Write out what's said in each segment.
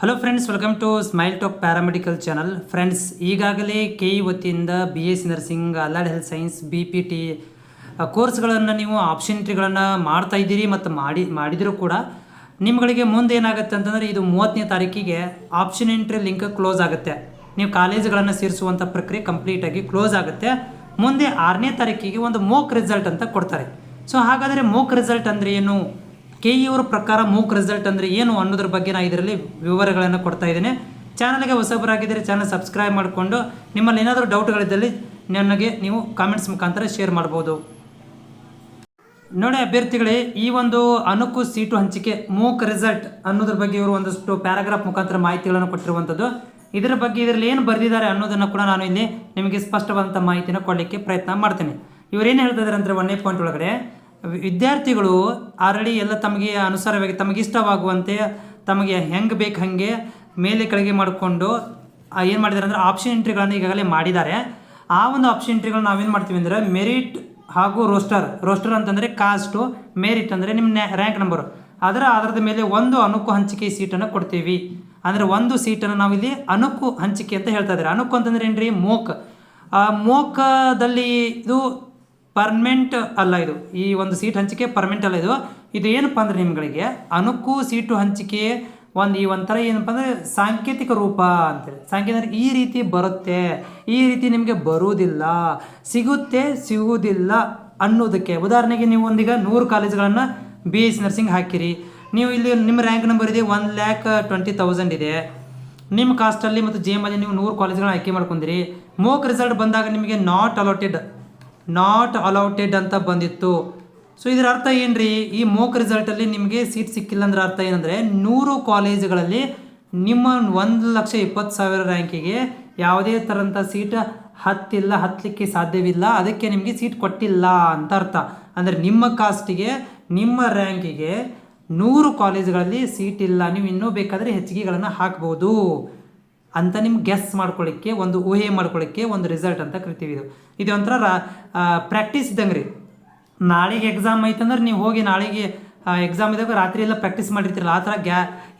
Hello friends, welcome to Smile Talk paramedical channel. Friends, ಈಗಾಗಲೇ KE ವತಿಯಿಂದ BSc nursing, allied health science, BPT ಕೋರ್ಸ್ಗಳನ್ನು ನೀವು option ಎಂಟ್ರಿಗಳನ್ನು ಮಾಡ್ತಾ ಇದ್ದೀರಿ ಮತ್ತು ಮಾಡಿದರೂ ಕೂಡ ನಿಮ್ಗಳಿಗೆ ಮುಂದೆ ಏನಾಗುತ್ತೆ ಅಂತಂದರೆ ಇದು 30ನೇ ತಾರೀಕಿಗೆ ಆಪ್ಷನ್ ಎಂಟ್ರಿ ಲಿಂಕ್ ಕ್ಲೋಸ್ ಆಗುತ್ತೆ. ನೀವು ಕಾಲೇಜುಗಳನ್ನು ಸೇರಿಸುವಂಥ ಪ್ರಕ್ರಿಯೆ ಕಂಪ್ಲೀಟಾಗಿ ಕ್ಲೋಸ್ ಆಗುತ್ತೆ. ಮುಂದೆ 6ನೇ ತಾರೀಕಿಗೆ ಒಂದು ಮೋಕ್ ರಿಸಲ್ಟ್ ಅಂತ ಕೊಡ್ತಾರೆ. ಸೊ ಹಾಗಾದರೆ ಮೋಕ್ ರಿಸಲ್ಟ್ ಅಂದರೆ ಏನು, KE ಅವರ ಪ್ರಕಾರ ಮೂಕ್ ರಿಸಲ್ಟ್ ಅಂದರೆ ಏನು ಅನ್ನೋದ್ರ ಬಗ್ಗೆ ನಾನು ಇದರಲ್ಲಿ ವಿವರಗಳನ್ನು ಕೊಡ್ತಾ ಇದ್ದೇನೆ. ಚಾನಲ್ಗೆ ಹೊಸಬರಾಗಿದ್ದರೆ ಚಾನಲ್ ಸಬ್ಸ್ಕ್ರೈಬ್ ಮಾಡಿಕೊಂಡು ನಿಮ್ಮಲ್ಲಿ ಏನಾದರೂ ಡೌಟ್ಗಳಿದ್ದಲ್ಲಿ ನನಗೆ ನೀವು ಕಾಮೆಂಟ್ಸ್ ಮುಖಾಂತರ ಶೇರ್ ಮಾಡ್ಬೋದು. ನೋಡಿ ಅಭ್ಯರ್ಥಿಗಳೇ, ಈ ಒಂದು ಅನುಕು ಸೀಟು ಹಂಚಿಕೆ ಮೂಕ್ ರಿಸಲ್ಟ್ ಅನ್ನೋದ್ರ ಬಗ್ಗೆ ಇವರು ಒಂದಷ್ಟು ಪ್ಯಾರಾಗ್ರಾಫ್ ಮುಖಾಂತರ ಮಾಹಿತಿಗಳನ್ನು ಕೊಟ್ಟಿರುವಂಥದ್ದು. ಇದರ ಬಗ್ಗೆ ಇದರಲ್ಲಿ ಏನು ಬರೆದಿದ್ದಾರೆ ಅನ್ನೋದನ್ನು ಕೂಡ ನಾನು ಇಲ್ಲಿ ನಿಮಗೆ ಸ್ಪಷ್ಟವಾದಂಥ ಮಾಹಿತಿನ ಕೊಡಲಿಕ್ಕೆ ಪ್ರಯತ್ನ ಮಾಡ್ತೇನೆ. ಇವರೇನು ಹೇಳ್ತಾ ಇದ್ದಾರೆ ಅಂದರೆ 1ನೇ ಪಾಯಿಂಟ್ ಒಳಗಡೆ ವಿದ್ಯಾರ್ಥಿಗಳು ಆಲ್ರೆಡಿ ಎಲ್ಲ ತಮಗೆ ಅನುಸಾರವಾಗಿ ತಮಗೆ ಇಷ್ಟವಾಗುವಂತೆ ತಮಗೆ ಹೆಂಗೆ ಬೇಕು ಹಾಗೆ ಮೇಲೆ ಕೆಳಗೆ ಮಾಡಿಕೊಂಡು ಏನು ಮಾಡಿದ್ದಾರೆ ಅಂದರೆ ಆಪ್ಷನ್ ಎಂಟ್ರಿಗಳನ್ನು ಈಗಾಗಲೇ ಮಾಡಿದ್ದಾರೆ. ಆ ಒಂದು ಆಪ್ಷನ್ ಎಂಟ್ರಿಗಳನ್ನ ನಾವೇನು ಮಾಡ್ತೀವಿ ಅಂದರೆ ಮೆರಿಟ್ ಹಾಗೂ ರೋಸ್ಟರ್ ಅಂತಂದರೆ ಕಾಸ್ಟು, ಮೆರಿಟ್ ಅಂದರೆ ನಿಮ್ಮ ರ್ಯಾಂಕ್ ನಂಬರು, ಅದರ ಆಧಾರದ ಮೇಲೆ ಒಂದು ಅನುಕು ಹಂಚಿಕೆ ಸೀಟನ್ನು ಕೊಡ್ತೀವಿ. ಅಂದರೆ ಒಂದು ಸೀಟನ್ನು ನಾವಿಲ್ಲಿ ಅನುಕು ಹಂಚಿಕೆ ಅಂತ ಹೇಳ್ತಾ ಇದ್ದಾರೆ. ಅನುಕು ಅಂತಂದರೆ ಏನು ರೀ, ಮೋಕದಲ್ಲಿ ಇದು ಪರ್ಮನೆಂಟ್ ಅಲ್ಲ. ಇದು ಈ ಒಂದು ಸೀಟ್ ಹಂಚಿಕೆ ಪರ್ಮನೆಂಟ್ ಅಲ್ಲ. ಇದು ಏನಪ್ಪ ಅಂದರೆ ನಿಮ್ಗಳಿಗೆ ಅನುಕು ಸೀಟು ಹಂಚಿಕೆ ಈ ಒಂಥರ ಏನಪ್ಪ ಅಂದರೆ ಸಾಂಕೇತಿಕ ರೂಪ ಅಂತೇಳಿ. ಸಾಂಕೇತಿಕ ಈ ರೀತಿ ಬರುತ್ತೆ, ಈ ರೀತಿ ನಿಮಗೆ ಬರುವುದಿಲ್ಲ, ಸಿಗುವುದಿಲ್ಲ ಅನ್ನೋದಕ್ಕೆ. ಉದಾಹರಣೆಗೆ ನೀವು ಒಂದೀಗ 100 ಕಾಲೇಜುಗಳನ್ನು BSc ನರ್ಸಿಂಗ್ ಹಾಕಿರಿ. ನೀವು ಇಲ್ಲಿ ನಿಮ್ಮ ರ್ಯಾಂಕ್ ನಂಬರ್ ಇದೆ 1,20,000 ಇದೆ. ನಿಮ್ಮ ಕಾಸ್ಟಲ್ಲಿ ಮತ್ತು JM ಅಲ್ಲಿ ನೀವು 100 ಕಾಲೇಜುಗಳನ್ನ ಆಯ್ಕೆ ಮಾಡ್ಕೊಂಡಿರಿ. ಮೋಕ್ ರಿಸಲ್ಟ್ ಬಂದಾಗ ನಿಮಗೆ ನಾಟ್ ಅಲೌಟೆಡ್ ಅಂತ ಬಂದಿತ್ತು. ಸೊ ಇದರ ಅರ್ಥ ಏನು ರೀ, ಈ ಮೋಕ್ ರಿಸಲ್ಟಲ್ಲಿ ನಿಮಗೆ ಸೀಟ್ ಸಿಕ್ಕಿಲ್ಲ ಅಂದ್ರೆ ಅರ್ಥ ಏನಂದರೆ 100 ಕಾಲೇಜುಗಳಲ್ಲಿ ನಿಮ್ಮ 1,20,000 ರ್ಯಾಂಕಿಗೆ ಯಾವುದೇ ಥರಂಥ ಸೀಟ್ ಹತ್ತಲಿಕ್ಕೆ ಸಾಧ್ಯವಿಲ್ಲ. ಅದಕ್ಕೆ ನಿಮಗೆ ಸೀಟ್ ಕೊಟ್ಟಿಲ್ಲ ಅಂತ ಅರ್ಥ. ಅಂದರೆ ನಿಮ್ಮ ಕಾಸ್ಟಿಗೆ ನಿಮ್ಮ ರ್ಯಾಂಕಿಗೆ 100 ಕಾಲೇಜುಗಳಲ್ಲಿ ಸೀಟ್ ಇಲ್ಲ, ನೀವು ಇನ್ನೂ ಬೇಕಾದರೆ ಹೆಚ್ಚಿಗೆಗಳನ್ನು ಹಾಕ್ಬೋದು ಅಂತ ನಿಮ್ಗೆ ಗೆಸ್ ಮಾಡ್ಕೊಳ್ಳಿಕ್ಕೆ, ಒಂದು ಊಹೆ ಮಾಡ್ಕೊಳ್ಳಿಕ್ಕೆ ಒಂದು ರಿಸಲ್ಟ್ ಅಂತ ಕರಿತೀವಿ. ಇದು ಒಂಥರ ಪ್ರಾಕ್ಟೀಸ್ ಇದ್ದಂಗೆ ರೀ. ನಾಳೆಗೆ ಎಕ್ಸಾಮ್ ಐತಂದ್ರೆ ನೀವು ಹೋಗಿ ನಾಳೆಗೆ ಎಕ್ಸಾಮ್ ಇದ್ದಾಗ ರಾತ್ರಿ ಎಲ್ಲ ಪ್ರಾಕ್ಟೀಸ್ ಮಾಡಿರ್ತೀರಲ್ಲ, ಆ ಥರ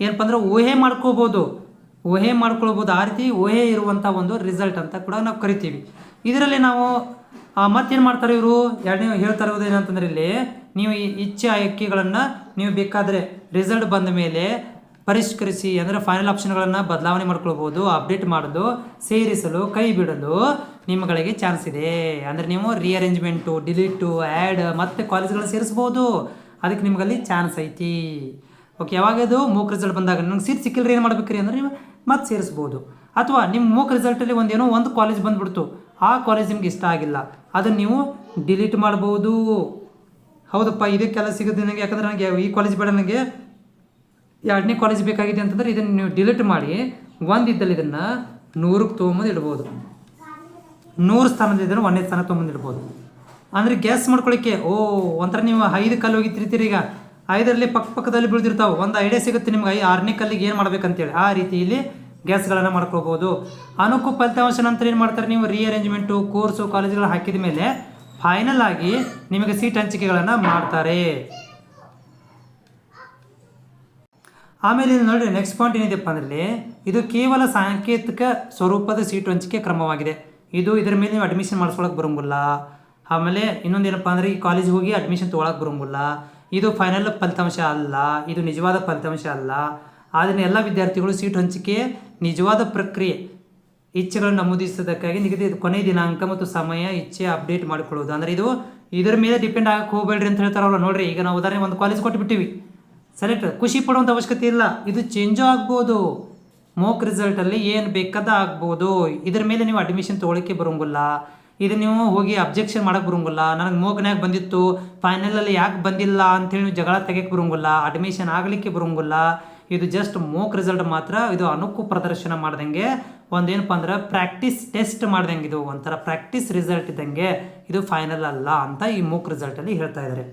ಏನಪ್ಪ ಅಂದ್ರೆ ಊಹೆ ಮಾಡ್ಕೊಳ್ಬೋದು. ಆ ರೀತಿ ಊಹೆ ಇರುವಂಥ ಒಂದು ರಿಸಲ್ಟ್ ಅಂತ ಕೂಡ ನಾವು ಕರಿತೀವಿ. ಇದರಲ್ಲಿ ನಾವು ಮತ್ತೇನು ಮಾಡ್ತಾರೆ ಇವರು, ಎರಡನೇ ಹೇಳ್ತಾ ಇರೋದು ಏನಂತಂದ್ರೆ ಇಲ್ಲಿ ನೀವು ಈ ಇಚ್ಛೆ ಆಯ್ಕೆಗಳನ್ನು ನೀವು ಬೇಕಾದರೆ ರಿಸಲ್ಟ್ ಬಂದ ಮೇಲೆ ಪರಿಷ್ಕರಿಸಿ, ಅಂದರೆ ಫೈನಲ್ ಆಪ್ಷನ್ಗಳನ್ನು ಬದಲಾವಣೆ ಮಾಡ್ಕೊಳ್ಬೋದು, ಅಪ್ಡೇಟ್ ಮಾಡೋದು, ಸೇರಿಸಲು, ಕೈ ಬಿಡಲು ನಿಮ್ಮಗಳಿಗೆ ಚಾನ್ಸ್ ಇದೆ. ಅಂದರೆ ನೀವು ರಿಅರೇಂಜ್ಮೆಂಟು, ಡಿಲೀಟು, ಆ್ಯಡ್ ಮತ್ತು ಕಾಲೇಜ್ಗಳನ್ನ ಸೇರಿಸ್ಬೋದು. ಅದಕ್ಕೆ ನಿಮಗಲ್ಲಿ ಚಾನ್ಸ್ ಐತಿ. ಓಕೆ, ಯಾವಾಗದು ಮೂಕ್ ರಿಸಲ್ಟ್ ಬಂದಾಗ ನಂಗೆ ಸೀಟ್ ಸಿಕ್ಕಿಲ್ರಿ ಏನು ಮಾಡ್ಬೇಕ್ರಿ ಅಂದರೆ ನೀವು ಮತ್ತೆ ಸೇರಿಸ್ಬೋದು. ಅಥವಾ ನಿಮ್ಮ ಮೂಕ್ ರಿಸಲ್ಟಲ್ಲಿ ಒಂದು ಕಾಲೇಜ್ ಬಂದುಬಿಡ್ತು, ಆ ಕಾಲೇಜ್ ನಿಮ್ಗೆ ಇಷ್ಟ ಆಗಿಲ್ಲ, ಅದನ್ನು ನೀವು ಡಿಲೀಟ್ ಮಾಡ್ಬೋದು. ಹೌದಪ್ಪ, ಇದಕ್ಕೆಲ್ಲ ಸಿಗುತ್ತೆ ನನಗೆ, ಯಾಕಂದರೆ ನನಗೆ ಈ ಕಾಲೇಜ್ ಬೇಡ, ನನಗೆ 2ನೇ ಕಾಲೇಜ್ ಬೇಕಾಗಿದೆ ಅಂತಂದರೆ ಇದನ್ನು ನೀವು ಡಿಲೀಟ್ ಮಾಡಿ ಒಂದಿದ್ದಲ್ಲಿ ಇದನ್ನು 100ಕ್ಕೆ ತೊಗೊಂಬಂದು ಇಡ್ಬೋದು. 100 ಸ್ಥಾನದಿದ್ದರೆ 1ನೇ ಸ್ಥಾನ ತೊಗೊಂಬಂದು ಇಡ್ಬೋದು. ಅಂದರೆ ಗ್ಯಾಸ್ ಮಾಡ್ಕೊಳ್ಳಿಕ್ಕೆ ಒಂಥರ ನೀವು 5 ಕಲ್ಲು ಹೋಗಿರ್ತೀರಿ, ಈಗ 5ರಲ್ಲಿ ಪಕ್ಕದಲ್ಲಿ ಬೀಳ್ದಿರ್ತಾವೆ, ಒಂದು ಐಡಿಯಾ ಸಿಗುತ್ತೆ ನಿಮ್ಗೆ 6ನೇ ಕಲ್ಲಿಗೆ ಏನು ಮಾಡ್ಬೇಕಂತೇಳಿ. ಆ ರೀತಿಯಲ್ಲಿ ಗ್ಯಾಸ್ಗಳನ್ನು ಮಾಡ್ಕೊಳ್ಬೋದು. ಅನುಕು ಫಲಿತಾಂಶ ನಂತರ ಏನು ಮಾಡ್ತಾರೆ, ನೀವು ರಿಅರೇಂಜ್ಮೆಂಟು, ಕೋರ್ಸು, ಕಾಲೇಜುಗಳು ಹಾಕಿದ ಮೇಲೆ ಫೈನಲ್ ಆಗಿ ನಿಮಗೆ ಸೀಟ್ ಹಂಚಿಕೆಗಳನ್ನು ಮಾಡ್ತಾರೆ. ಆಮೇಲೆ ಇದು ನೋಡಿ, ನೆಕ್ಸ್ಟ್ ಪಾಯಿಂಟ್ ಏನಿದೆಪ್ಪ ಅಂದರೆ ಇದು ಕೇವಲ ಸಾಂಕೇತಿಕ ಸ್ವರೂಪದ ಸೀಟು ಹಂಚಿಕೆ ಕ್ರಮವಾಗಿದೆ. ಇದರ ಮೇಲೆ ನೀವು ಅಡ್ಮಿಷನ್ ಮಾಡಿಸ್ಕೊಳಕ್ಕೆ ಬರೋಂಗಿಲ್ಲ. ಆಮೇಲೆ ಇನ್ನೊಂದು ಏನಪ್ಪ ಅಂದರೆ ಈ ಕಾಲೇಜಿಗೆ ಹೋಗಿ ಅಡ್ಮಿಷನ್ ತೊಗೊಳಕ್ಕೆ ಬರೋಂಗಿಲ್ಲ. ಇದು ಫೈನಲ್ ಫಲಿತಾಂಶ ಅಲ್ಲ, ಇದು ನಿಜವಾದ ಫಲಿತಾಂಶ ಅಲ್ಲ. ಆದ್ದರಿಂದ ಎಲ್ಲ ವಿದ್ಯಾರ್ಥಿಗಳು ಸೀಟು ಹಂಚಿಕೆ ನಿಜವಾದ ಪ್ರಕ್ರಿಯೆ ಇಚ್ಛೆಗಳನ್ನು ನಮೂದಿಸೋದಕ್ಕಾಗಿ ನಿಗದಿತ ಕೊನೆಯ ದಿನಾಂಕ ಮತ್ತು ಸಮಯ ಇಚ್ಛೆ ಅಪ್ಡೇಟ್ ಮಾಡಿಕೊಳ್ಳೋದು. ಅಂದರೆ ಇದರ ಮೇಲೆ ಡಿಪೆಂಡ್ ಆಗಕ್ಕೆ ಹೋಗಬೇಡ್ರಿ ಅಂತ ಹೇಳ್ತಾರಲ್ಲ. ನೋಡಿರಿ, ಈಗ ನಾವು ಉದಾಹರಣೆ ಒಂದು ಕಾಲೇಜ್ ಕೊಟ್ಟುಬಿಟ್ಟಿವಿ, ಸೆಲೆಕ್ಟ್, ಖುಷಿ ಪಡುವಂಥ ಅವಶ್ಯಕತೆ ಇಲ್ಲ. ಇದು ಚೇಂಜು ಆಗ್ಬೋದು. ಮೋಕ್ ರಿಸಲ್ಟಲ್ಲಿ ಏನು ಬೇಕಾದ ಆಗ್ಬೋದು. ಇದರ ಮೇಲೆ ನೀವು ಅಡ್ಮಿಷನ್ ತೊಗೊಳಕ್ಕೆ ಬರೋಂಗಿಲ್ಲ. ಇದು ನೀವು ಹೋಗಿ ಅಬ್ಜೆಕ್ಷನ್ ಮಾಡೋಕ್ಕೆ ಬರೋಂಗಿಲ್ಲ. ನನಗೆ ಮೋಕ್ನ್ಯಾಗ ಬಂದಿತ್ತು, ಫೈನಲಲ್ಲಿ ಯಾಕೆ ಬಂದಿಲ್ಲ ಅಂಥೇಳಿ ನೀವು ಜಗಳ ತೆಗೆಯಕ್ಕೆ ಬರೋಂಗಿಲ್ಲ, ಅಡ್ಮಿಷನ್ ಆಗಲಿಕ್ಕೆ ಬರೋಂಗಿಲ್ಲ. ಇದು ಜಸ್ಟ್ ಮೋಕ್ ರಿಸಲ್ಟ್ ಮಾತ್ರ. ಇದು ಅನುಕು ಪ್ರದರ್ಶನ ಮಾಡ್ದಂಗೆ, ಒಂದೇನಪ್ಪ ಅಂದ್ರೆ ಪ್ರಾಕ್ಟೀಸ್ ಟೆಸ್ಟ್ ಮಾಡ್ದಂಗೆ, ಇದು ಒಂಥರ ಪ್ರಾಕ್ಟೀಸ್ ರಿಸಲ್ಟ್ ಇದ್ದಂಗೆ, ಇದು ಫೈನಲ್ ಅಲ್ಲ ಅಂತ ಈ ಮೋಕ್ ರಿಸಲ್ಟಲ್ಲಿ ಹೇಳ್ತಾ ಇದ್ದಾರೆ.